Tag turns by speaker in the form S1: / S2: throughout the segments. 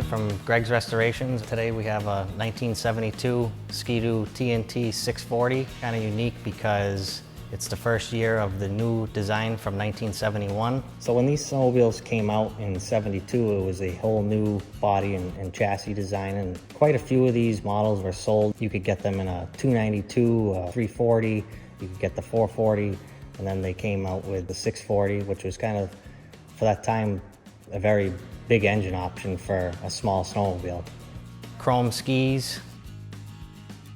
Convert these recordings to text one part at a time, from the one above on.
S1: From Greg's Restorations. Today we have a 1972 Ski-Doo TNT 640. Kind of unique because it's the first year of the new design from 1971. So when these snowmobiles came out in 72, it was a whole new body and chassis design, and quite a few of these models were sold. You could get them in a 292, a 340, you could get the 440, and then they came out with the 640, which was kind of, for that time, a very big engine option for a small snowmobile. Chrome skis,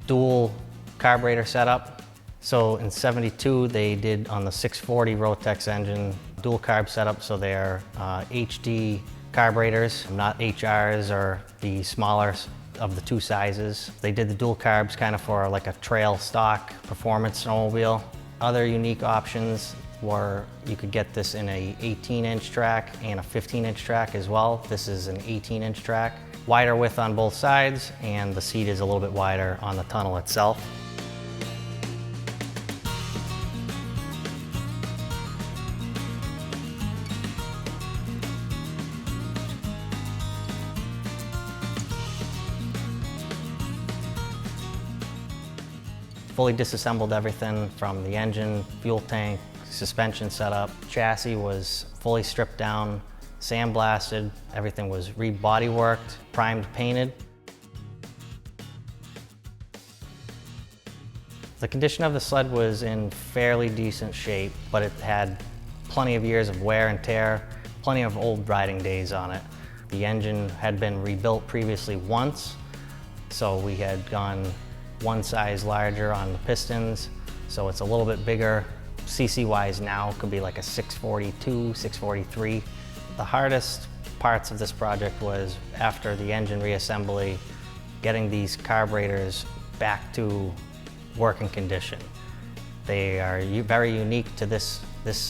S1: dual carburetor setup. So in 72, they did on the 640 Rotex engine, dual carb setup, so they're HD carburetors, not HRs or the smaller of the two sizes. They did the dual carbs kind of for like a trail stock performance snowmobile. Other unique options were you could get this in a 18-inch track and a 15-inch track as well. This is an 18-inch track. Wider width on both sides, and the seat is a little bit wider on the tunnel itself. Fully disassembled everything from the engine, fuel tank, suspension setup. Chassis was fully stripped down, sandblasted. Everything was re-body worked, primed, painted. The condition of the sled was in fairly decent shape, but it had plenty of years of wear and tear, plenty of old riding days on it. The engine had been rebuilt previously once, so we had gone one size larger on the pistons, so it's a little bit bigger. CC-wise now could be like a 642, 643. The hardest parts of this project was after the engine reassembly, getting these carburetors back to working condition. They are very unique to this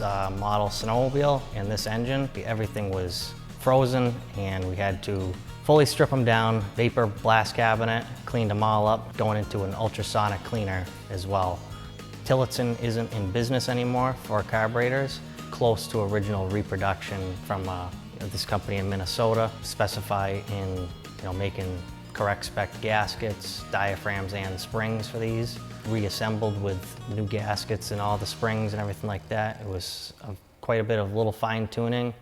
S1: model snowmobile and this engine. Everything was frozen and we had to fully strip them down, vapor blast cabinet, cleaned them all up, going into an ultrasonic cleaner as well. Tillotson isn't in business anymore for carburetors, close to original reproduction from this company in Minnesota, specify in making correct spec gaskets, diaphragms and springs for these. Reassembled with new gaskets and all the springs and everything like that. It was quite a bit of little fine tuning.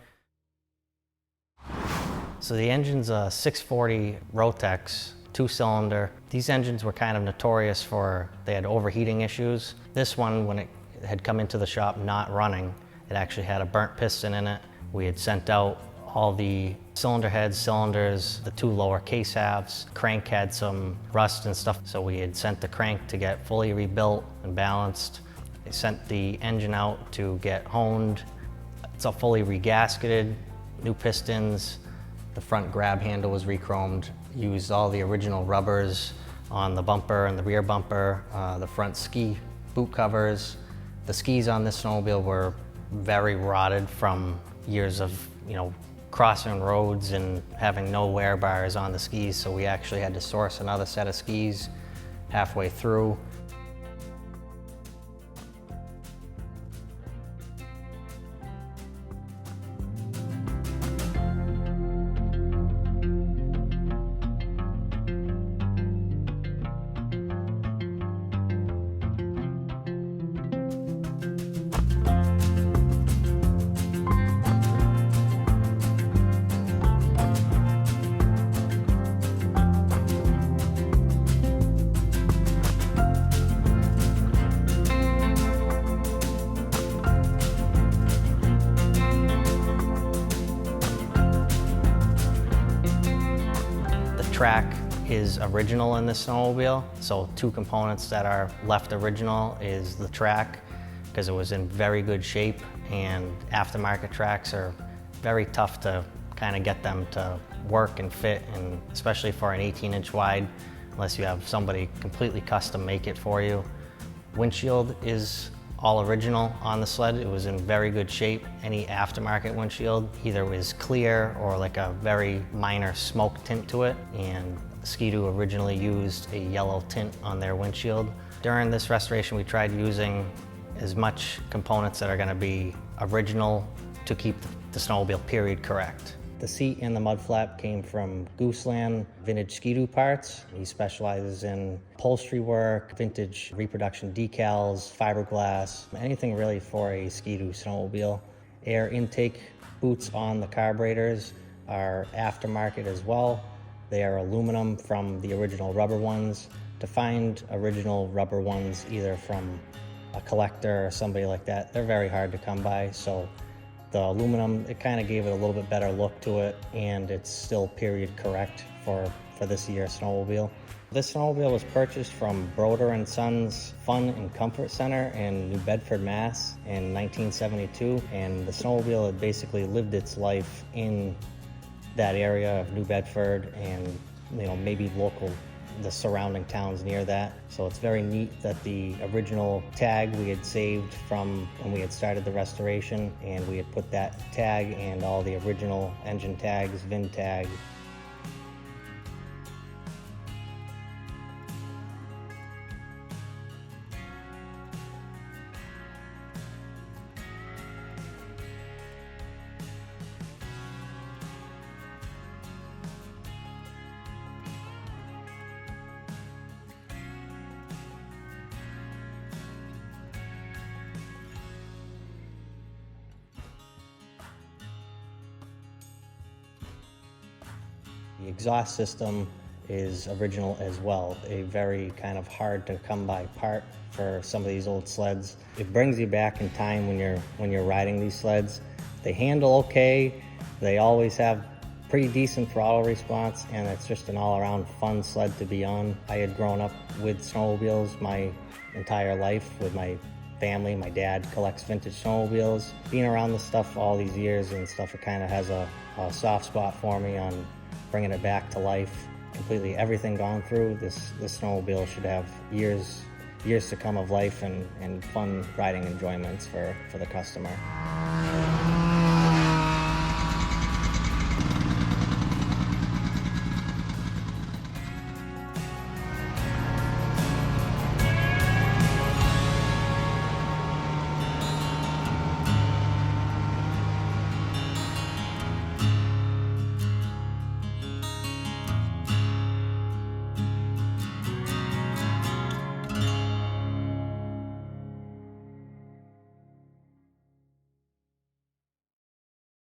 S1: So the engine's a 640 Rotex, 2-cylinder. These engines were kind of notorious for, they had overheating issues. This one, when it had come into the shop not running, it actually had a burnt piston in it. We had sent out all the cylinder heads, cylinders, the two lower case halves. Crank had some rust and stuff, so we had sent the crank to get fully rebuilt and balanced. They sent the engine out to get honed. It's all fully regasketed, new pistons. The front grab handle was re-chromed. Used all the original rubbers on the bumper and the rear bumper, the front ski boot covers. The skis on this snowmobile were very rotted from years of, crossing roads and having no wear bars on the skis, so we actually had to source another set of skis halfway through. Track is original in this snowmobile, so two components that are left original is the track, because it was in very good shape, and aftermarket tracks are very tough to kind of get them to work and fit, and especially for an 18-inch wide, unless you have somebody completely custom make it for you. Windshield is all original on the sled. It was in very good shape. Any aftermarket windshield either was clear or like a very minor smoke tint to it, and Ski-Doo originally used a yellow tint on their windshield. During this restoration, we tried using as much components that are going to be original to keep the snowmobile period correct. The seat and the mud flap came from Gooseland Vintage Ski-Doo parts. He specializes in upholstery work, vintage reproduction decals, fiberglass, anything really for a Ski-Doo snowmobile. Air intake boots on the carburetors are aftermarket as well. They are aluminum from the original rubber ones. To find original rubber ones either from a collector or somebody like that, they're very hard to come by. So the aluminum, it kind of gave it a little bit better look to it, and it's still period correct for this year's snowmobile. This snowmobile was purchased from Broder & Sons Fun and Comfort Center in New Bedford, Mass. in 1972, and the snowmobile had basically lived its life in that area of New Bedford and maybe the surrounding towns near that. So it's very neat that the original tag we had saved from when we had started the restoration, and we had put that tag and all the original engine tags, VIN tag. The exhaust system is original as well, a very kind of hard to come by part for some of these old sleds. It brings you back in time when you're riding these sleds. They handle okay, they always have pretty decent throttle response, and it's just an all-around fun sled to be on. I had grown up with snowmobiles my entire life with my family. My dad collects vintage snowmobiles. Being around this stuff all these years and stuff, it kind of has a soft spot for me on bringing it back to life. Completely everything gone through, this snowmobile should have years to come of life and fun riding enjoyments for the customer.